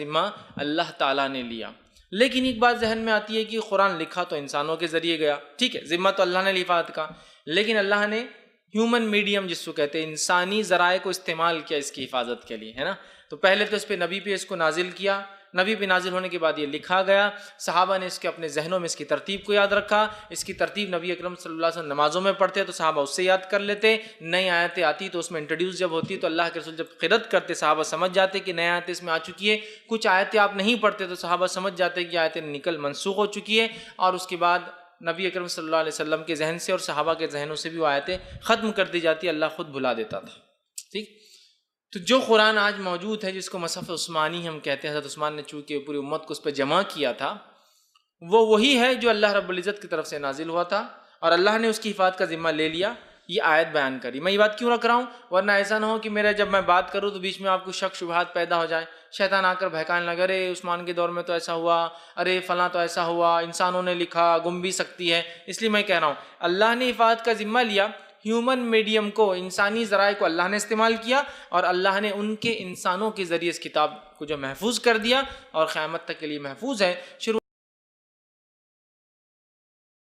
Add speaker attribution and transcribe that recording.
Speaker 1: ذمہ اللہ تعالیٰ نے لیا. لیکن ایک بات ذہن میں آتی ہے کہ قرآن لکھا تو انسانوں کے ذریعے گیا، ٹھیک ہے، ذمہ تو اللہ نے لی حفاظت کا، لیکن اللہ نے ہیومن میڈیم جس کو کہتے ہیں انسانی ذرائع کو استعمال کیا اس کی حفاظت کے لیے، ہے نا. تو پہلے تو اس پہ نبی پہ اس کو نازل کیا، نبی پہ نازل ہونے کے بعد یہ لکھا گیا، صحابہ نے اس کے اپنے ذہنوں میں اس کی ترتیب کو یاد رکھا. اس کی ترتیب نبی اکرم صلی اللہ علیہ وسلم نمازوں میں پڑھتے تو صحابہ اس سے یاد کر لیتے، نئی آیتیں آتی تو اس میں انٹروڈیوس جب ہوتی تو اللہ کے رسول جب قرأت کرتے صحابہ سمجھ جاتے کہ نئی آیتیں اس میں آ چکی ہے. کچھ آیتیں آپ نہیں پڑھتے تو صحابہ سمجھ جاتے کہ آیتیں نکل منسوخ ہو چکی ہے، اور اس کے بعد نبی اکرم صلی اللہ علیہ وسلم کے ذہن سے اور صحابہ کے ذہنوں سے بھی وہ آیتیں ختم کر دی جاتی، اللہ خود بھلا دیتا تھا. ٹھیک. تو جو قرآن آج موجود ہے جس کو مصحف عثمانی ہم کہتے ہیں، حضرت عثمان نے چونکہ پوری امت کو اس پہ جمع کیا تھا، وہ وہی ہے جو اللہ رب العزت کی طرف سے نازل ہوا تھا اور اللہ نے اس کی حفاظت کا ذمہ لے لیا. یہ آیت بیان کری. میں یہ بات کیوں رکھ رہا ہوں؟ ورنہ ایسا نہ ہو کہ میرا جب میں بات کروں تو بیچ میں آپ کو شک شبہات پیدا ہو جائے، شیطان آ کر بہکانے لگے، ارے عثمان کے دور میں تو ایسا ہوا، ارے فلاں تو ایسا ہوا، انسانوں نے لکھا، گم بھی سکتی ہے. اس لیے میں کہہ رہا ہوں اللہ نے حفاظت کا ذمہ لیا، ہیومن میڈیم کو، انسانی ذرائع کو اللہ نے استعمال کیا، اور اللہ نے ان کے انسانوں کے ذریعے اس کتاب کو جو محفوظ کر دیا اور قیامت تک کے لیے محفوظ ہے. شروع